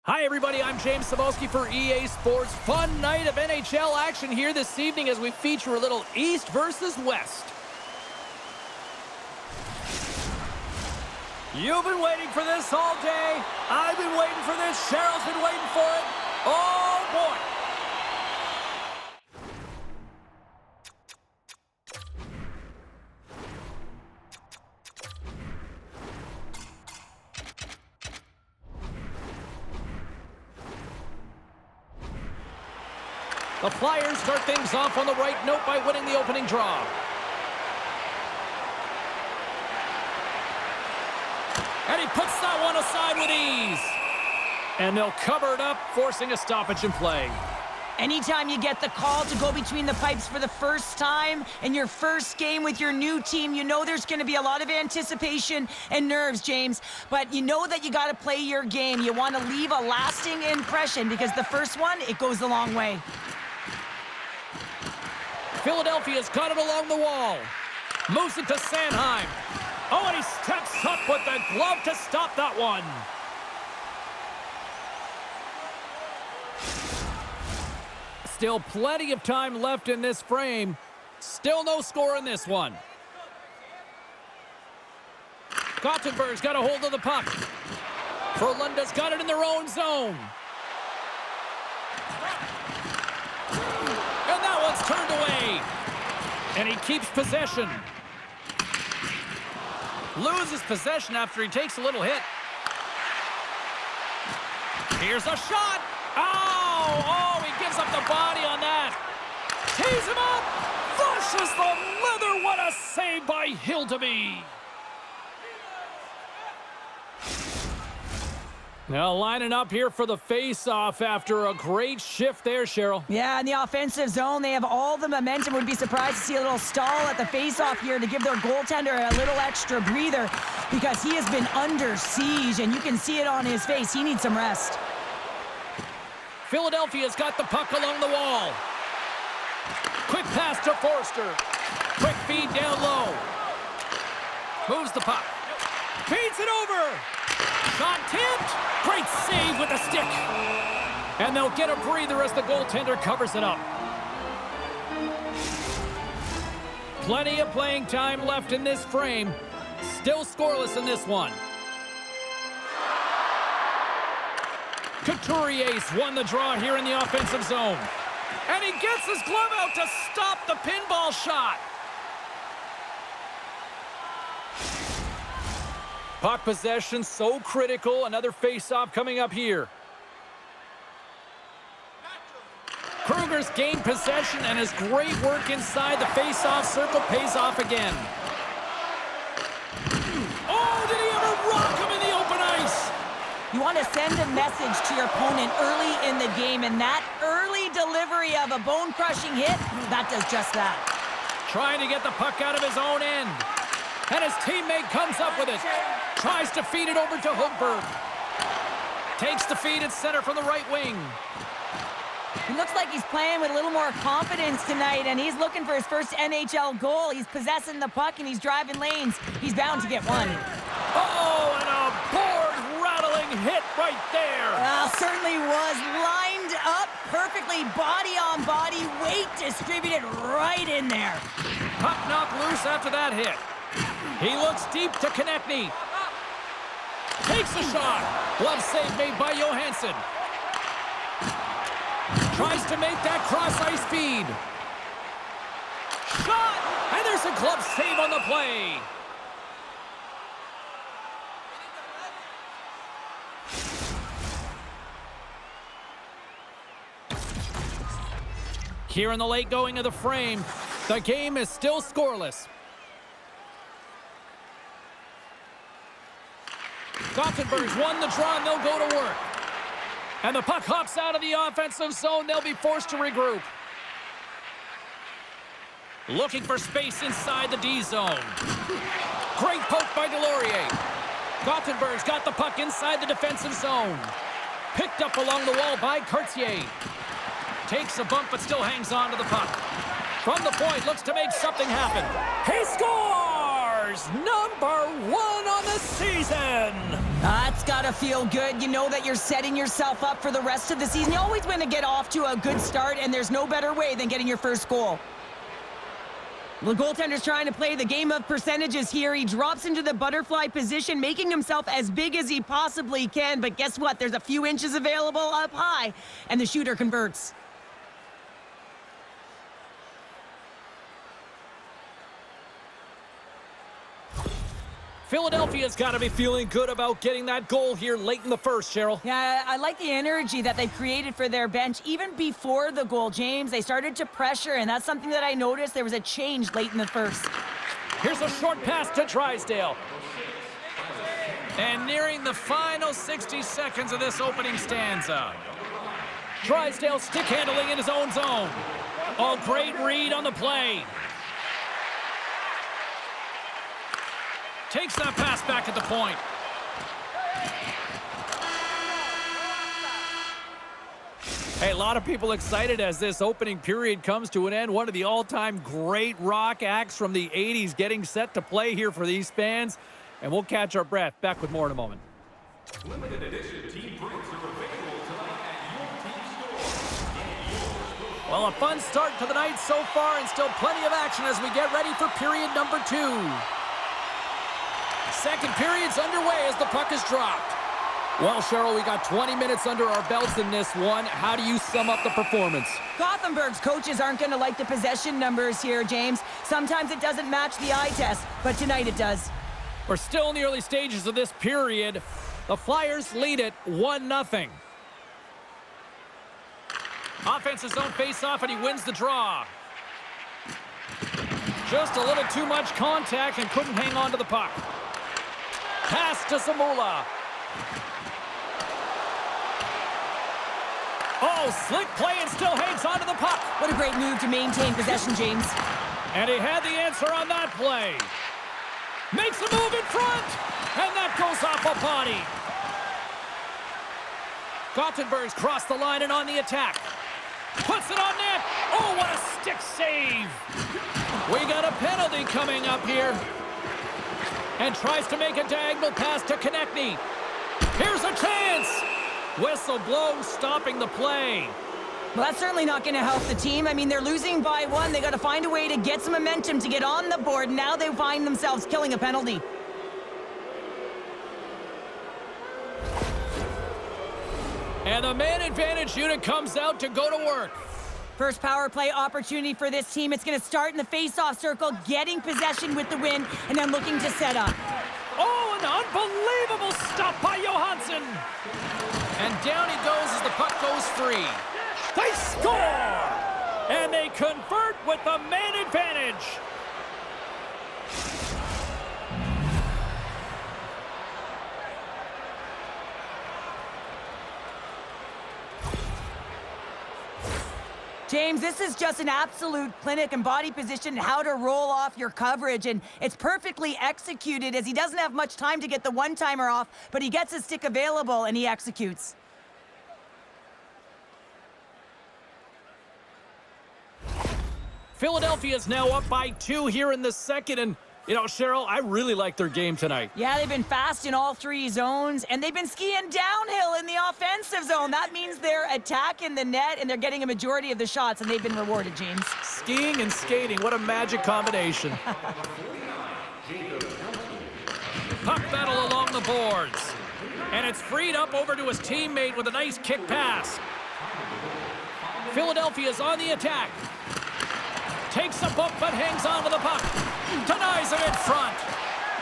Hi, everybody. I'm James Cebulski for EA Sports. Fun night of NHL action here this evening as we feature a little East versus West. You've been waiting for this all day. I've been waiting for this. Cheryl's been waiting for it. Oh, boy. The Flyers start things off on the right note by winning the opening draw. And he puts that one aside with ease. And they'll cover it up, forcing a stoppage in play. Anytime you get the call to go between the pipes for the first time in your first game with your new team, you know there's going to be a lot of anticipation and nerves, James. But you know that you got to play your game. You want to leave a lasting impression because the first one, it goes a long way. Philadelphia's got it along the wall. Moves it to Sanheim. Oh, and he steps up with the glove to stop that one. Still plenty of time left in this frame. Still no score in this one. Gothenburg's got a hold of the puck. Frolunda's got it in their own zone. Turned away, and he keeps possession. Loses possession after he takes a little hit. Here's a shot. Oh, he gives up the body on that. Tees him up. Flushes the leather. What a save by Hildeby. Now lining up here for the face-off after a great shift there, Cheryl. Yeah, in the offensive zone, they have all the momentum. Would be surprised to see a little stall at the face-off here to give their goaltender a little extra breather because he has been under siege, and you can see it on his face. He needs some rest. Philadelphia's got the puck along the wall. Quick pass to Forster. Quick feed down low. Moves the puck. Feeds it over. Shot tipped. Great save with the stick. And they'll get a breather as the goaltender covers it up. Plenty of playing time left in this frame. Still scoreless in this one. Couturier's won the draw here in the offensive zone. And he gets his glove out to stop the pinball shot. Puck possession so critical. Another face-off coming up here. Kruger's gained possession, and his great work inside the face-off circle pays off again. Oh, did he ever rock him in the open ice? You want to send a message to your opponent early in the game, and that early delivery of a bone-crushing hit, that does just that. Trying to get the puck out of his own end. And his teammate comes up with it. Tries to feed it over to Hoogberg. Takes the feed at center from the right wing. He looks like he's playing with a little more confidence tonight, and he's looking for his first NHL goal. He's possessing the puck, and he's driving lanes. He's bound to get one. Oh, and a board-rattling hit right there. Certainly was. Lined up perfectly, body on body, weight distributed right in there. Puck knocked loose after that hit. He looks deep to Konechny. Takes a shot. Glove save made by Johansson. Tries to make that cross-ice feed. Shot! And there's a glove save on the play. Here in the late going of the frame, the game is still scoreless. Gothenburg's won the draw, and they'll go to work. And the puck hops out of the offensive zone. They'll be forced to regroup. Looking for space inside the D zone. Great poke by Delorier. Gothenburg's got the puck inside the defensive zone. Picked up along the wall by Cartier. Takes a bump but still hangs on to the puck. From the point, looks to make something happen. He scores! Flyers, #1 on the season. That's got to feel good. You know that you're setting yourself up for the rest of the season. You always want to get off to a good start, and there's no better way than getting your first goal. The goaltender's trying to play the game of percentages here. He drops into the butterfly position, making himself as big as he possibly can. But guess what? There's a few inches available up high, and the shooter converts. Philadelphia's got to be feeling good about getting that goal here late in the first, Cheryl. Yeah, I like the energy that they created for their bench. Even before the goal, James, they started to pressure, and that's something that I noticed. There was a change late in the first. Here's a short pass to Drysdale. And nearing the final 60 seconds of this opening stanza. Drysdale stick handling in his own zone. Oh, great read on the play. Takes that pass back at the point. Hey, a lot of people excited as this opening period comes to an end. One of the all-time great rock acts from the 80s getting set to play here for these fans. And we'll catch our breath. Back with more in a moment. Limited edition team drinks are available tonight at your team store. Well, a fun start to the night so far, and still plenty of action as we get ready for period number 2. Second period's underway as the puck is dropped. Well, Cheryl, we got 20 minutes under our belts in this one. How do you sum up the performance? Gothenburg's coaches aren't going to like the possession numbers here, James. Sometimes it doesn't match the eye test, but tonight it does. We're still in the early stages of this period. The Flyers lead it 1-0. Offensive zone face-off, and he wins the draw. Just a little too much contact and couldn't hang on to the puck. Pass to Zamula. Oh, slick play and still hangs on to the puck. What a great move to maintain possession, James. And he had the answer on that play. Makes a move in front, and that goes off a body. Gothenburg's crossed the line and on the attack. Puts it on net. Oh, what a stick save. We got a penalty coming up here. And tries to make a diagonal pass to Konechny. Here's a chance. Whistle blows, stopping the play. Well, that's certainly not going to help the team. I mean, they're losing by 1. They got to find a way to get some momentum to get on the board. Now they find themselves killing a penalty. And the man advantage unit comes out to go to work. First power play opportunity for this team. It's going to start in the face-off circle, getting possession with the win, and then looking to set up. Oh, an unbelievable stop by Johansson. And down he goes as the puck goes free. They score! And they convert with the man advantage. James, this is just an absolute clinic and body position, how to roll off your coverage, and it's perfectly executed as he doesn't have much time to get the one-timer off, but he gets his stick available and he executes. Philadelphia's now up by 2 here in the second, and you know, Cheryl, I really like their game tonight. Yeah, they've been fast in all 3 zones, and they've been skiing downhill in the offensive zone. That means they're attacking the net, and they're getting a majority of the shots, and they've been rewarded, James. Skiing and skating, what a magic combination. Puck battle along the boards. And it's freed up over to his teammate with a nice kick pass. Philadelphia's on the attack. Takes a bump but hangs on to the puck. Denies him in front.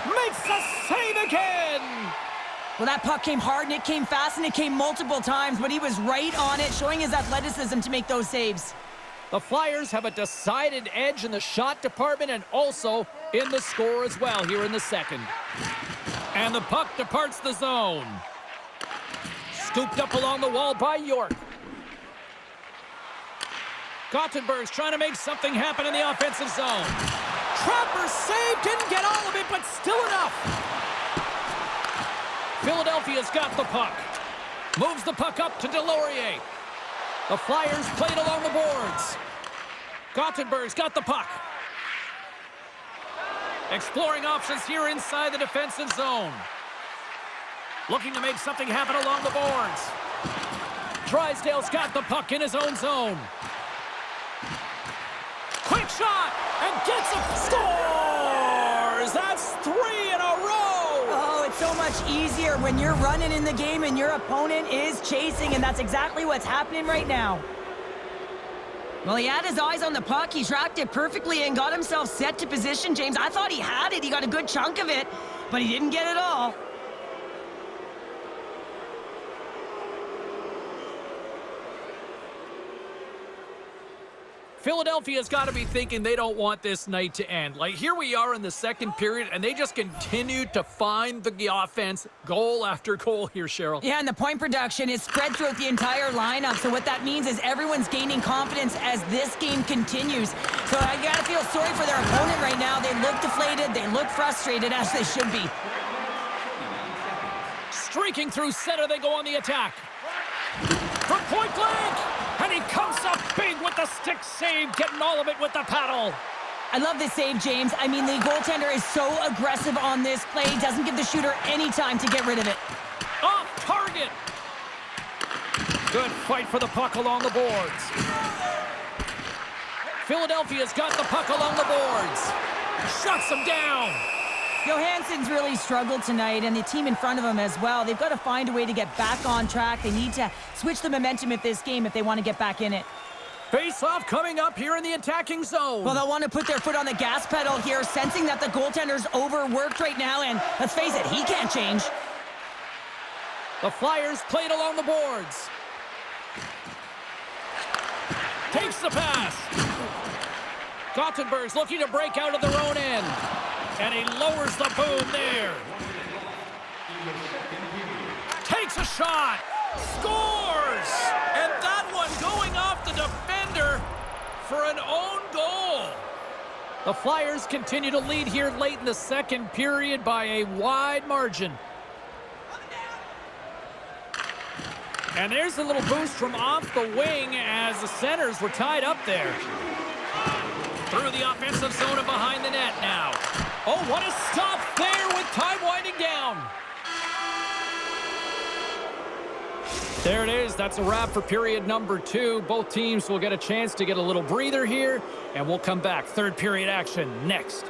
Makes the save again. Well, that puck came hard, and it came fast, and it came multiple times, but he was right on it, showing his athleticism to make those saves. The Flyers have a decided edge in the shot department and also in the score as well here in the second. And the puck departs the zone. Scooped up along the wall by York. Gothenburg's trying to make something happen in the offensive zone. Trapper saved, didn't get all of it, but still enough. Philadelphia's got the puck. Moves the puck up to Delorier. The Flyers played along the boards. Gothenburg's got the puck. Exploring options here inside the defensive zone. Looking to make something happen along the boards. Drysdale's got the puck in his own zone. Quick shot, and gets it. Scores! That's 3 in a row! Oh, it's so much easier when you're running in the game and your opponent is chasing, and that's exactly what's happening right now. Well, he had his eyes on the puck. He tracked it perfectly and got himself set to position, James. I thought he had it. He got a good chunk of it, but he didn't get it all. Philadelphia's got to be thinking they don't want this night to end. Like, here we are in the second period, and they just continue to find the offense goal after goal here, Cheryl. Yeah, and the point production is spread throughout the entire lineup. So what that means is everyone's gaining confidence as this game continues. So I got to feel sorry for their opponent right now. They look deflated. They look frustrated, as they should be. Streaking through center, they go on the attack. From point blank! And he comes up big with the stick save, getting all of it with the paddle. I love this save, James. I mean, the goaltender is so aggressive on this play. Doesn't give the shooter any time to get rid of it. Off target. Good fight for the puck along the boards. Philadelphia's got the puck along the boards. Shuts him down. Johansson's really struggled tonight, and the team in front of him as well. They've got to find a way to get back on track. They need to switch the momentum of this game if they want to get back in it. Face-off coming up here in the attacking zone. Well, they'll want to put their foot on the gas pedal here, sensing that the goaltender's overworked right now, and let's face it, he can't change. The Flyers played along the boards. Takes the pass. Gothenburg's looking to break out of their own end. And he lowers the boom there. Takes a shot. Scores! And that one going off the defender for an own goal. The Flyers continue to lead here late in the second period by a wide margin. And there's a little boost from off the wing as the centers were tied up there. Through the offensive zone and behind the net now. Oh, what a stop there with time winding down. There it is. That's a wrap for period number 2. Both teams will get a chance to get a little breather here, and we'll come back. Third period action next.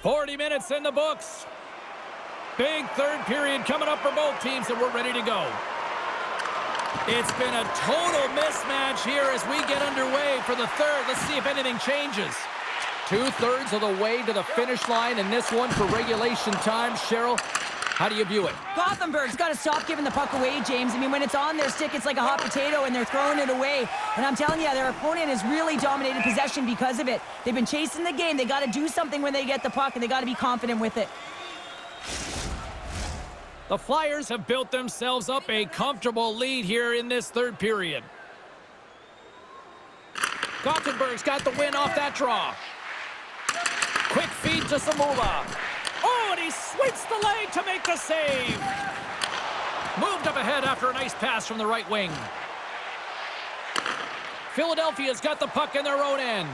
.40 minutes in the books. Big third period coming up for both teams, and we're ready to go. It's been a total mismatch here as we get underway for the third. Let's see if anything changes. 2/3 of the way to the finish line in this one for regulation time. Cheryl, how do you view it? Gothenburg's got to stop giving the puck away, James. I mean, when it's on their stick, it's like a hot potato, and they're throwing it away. And I'm telling you, their opponent has really dominated possession because of it. They've been chasing the game. They got to do something when they get the puck, and they got to be confident with it. The Flyers have built themselves up a comfortable lead here in this third period. Gothenburg's got the win off that draw. Quick feed to Samula. Oh, and he swings the leg to make the save. Moved up ahead after a nice pass from the right wing. Philadelphia's got the puck in their own end.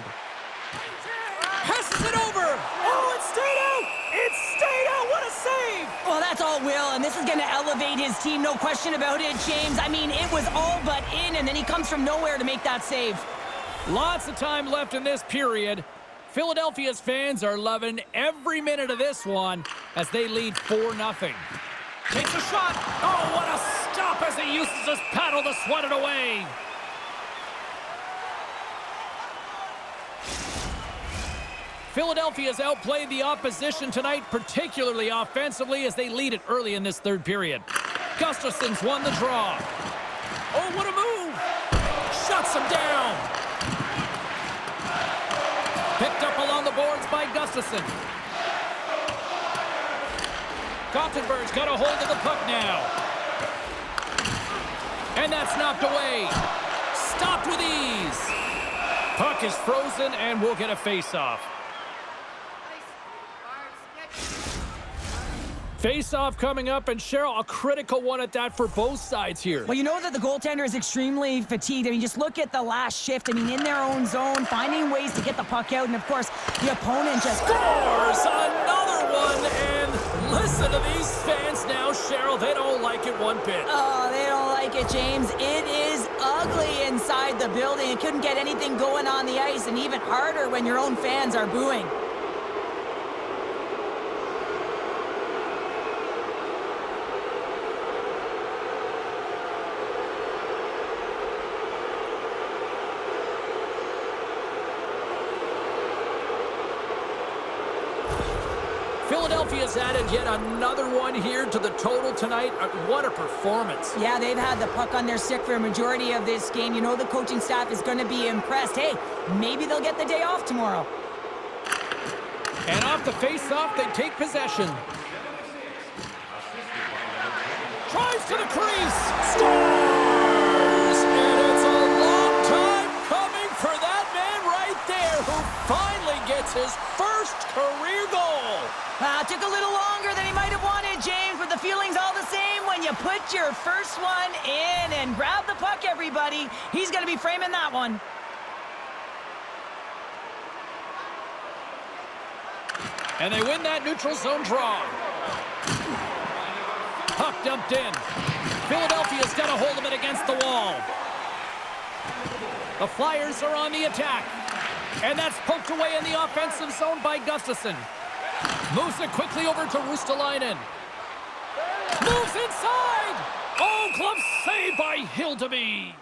Passes it over. Oh, it stayed out. It stayed out. What a save. Well, that's all Will, and this is going to elevate his team, no question about it, James. I mean, it was all but in, and then he comes from nowhere to make that save. Lots of time left in this period. Philadelphia's fans are loving every minute of this one as they lead 4-0. Takes a shot. Oh, what a stop as he uses his paddle to swat it away. Philadelphia's outplayed the opposition tonight, particularly offensively, as they lead it early in this third period. Gustafson's won the draw. Oh, what a move. Shuts him down. Picked up along the boards by Gustafson. Gothenburg's got a hold of the puck now. And that's knocked away. Stopped with ease. Puck is frozen, and we'll get a face-off. Face-off coming up, and Cheryl, a critical one at that for both sides here. Well, you know that the goaltender is extremely fatigued. I mean, just look at the last shift. I mean, in their own zone, finding ways to get the puck out, and of course, the opponent just scores another one, and listen to these fans now, Cheryl. They don't like it one bit. Oh, they don't like it, James. It is ugly inside the building. It couldn't get anything going on the ice, and even harder when your own fans are booing. Philadelphia's added yet another one here to the total tonight. What a performance. Yeah, they've had the puck on their stick for a majority of this game. You know the coaching staff is going to be impressed. Hey, maybe they'll get the day off tomorrow. And off the face-off, they take possession. Drives to the crease. Scores! And it's a long time coming for that man right there who finally gets his first career goal. Took a little longer than he might have wanted, James, but the feeling's all the same when you put your first one in. And grab the puck, everybody. He's going to be framing that one. And they win that neutral zone draw. Puck dumped in. Philadelphia's got a hold of it against the wall. The Flyers are on the attack. And that's poked away in the offensive zone by Gustafsson. Moves it quickly over to Ristolainen. Moves inside! Oh, glove save by Hildeby.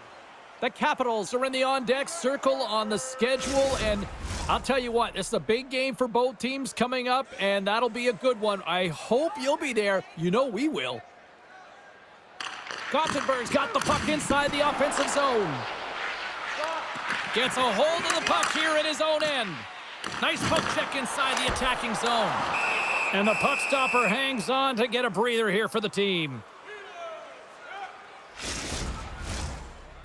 The Capitals are in the on-deck circle on the schedule, and I'll tell you what, this is a big game for both teams coming up, and that'll be a good one. I hope you'll be there. You know we will. Gothenburg's got the puck inside the offensive zone. Gets a hold of the puck here in his own end. Nice poke check inside the attacking zone. And the puck stopper hangs on to get a breather here for the team.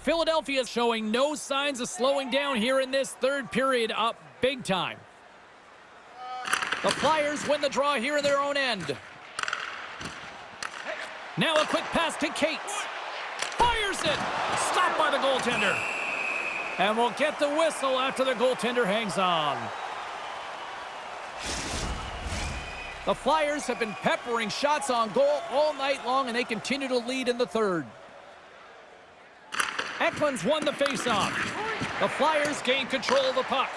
Philadelphia's showing no signs of slowing down here in this third period, up big time. The Flyers win the draw here in their own end. Now a quick pass to Cates. Fires it! Stopped by the goaltender. And we'll get the whistle after the goaltender hangs on. The Flyers have been peppering shots on goal all night long, and they continue to lead in the third. Ekman's won the faceoff. The Flyers gain control of the puck.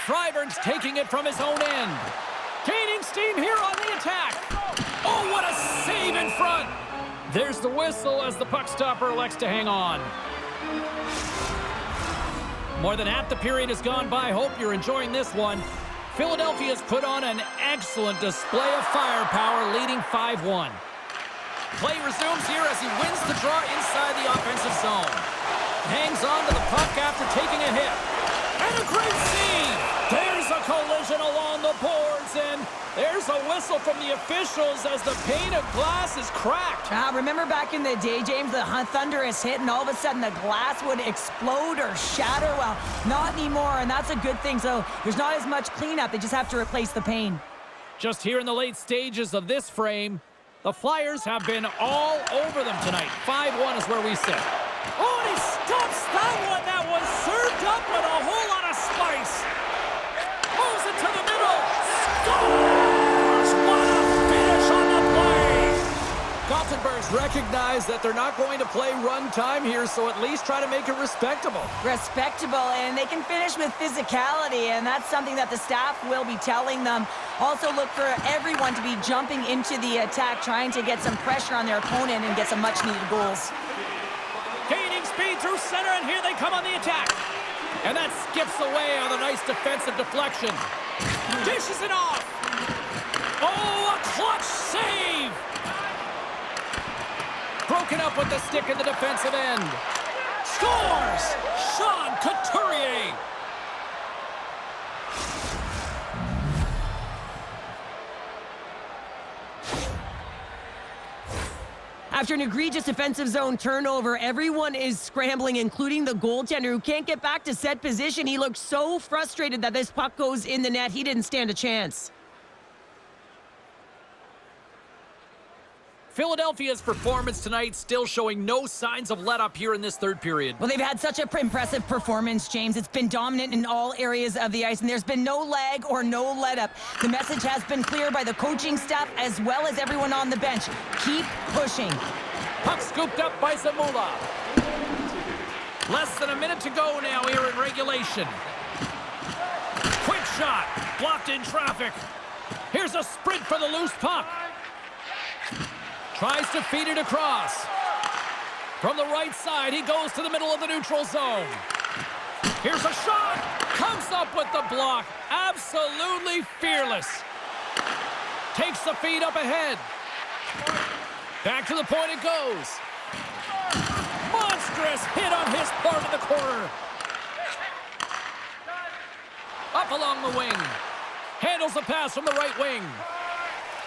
Freiberg's taking it from his own end. Gaining steam here on the attack. Oh, what a save in front. There's the whistle as the puck stopper elects to hang on. More than half the period has gone by. Hope you're enjoying this one. Philadelphia's put on an excellent display of firepower, leading 5-1. Play resumes here as he wins the draw inside the offensive zone. Hangs on to the puck after taking a hit. And a great save! There's a collision along the boards, and there's a whistle from the officials as the pane of glass is cracked. Remember back in the day, James, the thunderous hit, and all of a sudden the glass would explode or shatter? Well, not anymore, and that's a good thing. So there's not as much cleanup. They just have to replace the pane. Just here in the late stages of this frame, the Flyers have been all over them tonight. 5-1 is where we sit. Oh, and he stops that one. That was served up with a whole lot of spice. Moves it to the middle. Scores! What a finish on the play! Gothenburg's recognized that they're not going to play run time here, so at least try to make it respectable. Respectable, and they can finish with physicality, and that's something that the staff will be telling them. Also look for everyone to be jumping into the attack, trying to get some pressure on their opponent and get some much-needed goals. Gaining speed through center, and here they come on the attack. And that skips away on a nice defensive deflection. Dishes it off. Oh, a clutch save. Broken up with the stick in the defensive end. Scores! Sean Couturier. After an egregious defensive zone turnover, everyone is scrambling, including the goaltender who can't get back to set position. He looked so frustrated that this puck goes in the net. He didn't stand a chance. Philadelphia's performance tonight still showing no signs of let up here in this third period. Well, they've had such an impressive performance, James. It's been dominant in all areas of the ice, and there's been no lag or no let up. The message has been clear by the coaching staff as well as everyone on the bench. Keep pushing. Puck scooped up by Zamula. Less than a minute to go now here in regulation. Quick shot, blocked in traffic. Here's a sprint for the loose puck. Tries to feed it across. From the right side, he goes to the middle of the neutral zone. Here's a shot. Comes up with the block. Absolutely fearless. Takes the feed up ahead. Back to the point it goes. Monstrous hit on his part of the corner. Up along the wing. Handles the pass from the right wing.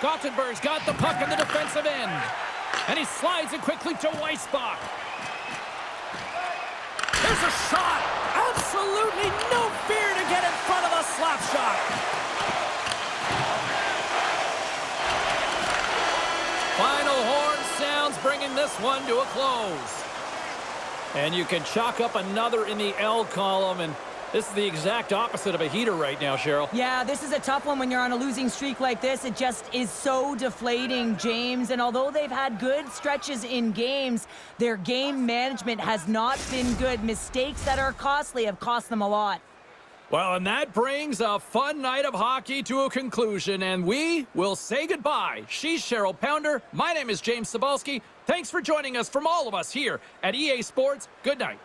Gothenburg's got the puck in the defensive end. And he slides it quickly to Weissbach. There's a shot. Absolutely no fear to get in front of the slap shot. Final horn sounds, bringing this one to a close. And you can chalk up another in the L column, and this is the exact opposite of a heater right now, Cheryl. Yeah, this is a tough one when you're on a losing streak like this. It just is so deflating, James. And although they've had good stretches in games, their game management has not been good. Mistakes that are costly have cost them a lot. Well, and that brings a fun night of hockey to a conclusion, and we will say goodbye. She's Cheryl Pounder. My name is James Cybulski. Thanks for joining us from all of us here at EA Sports. Good night.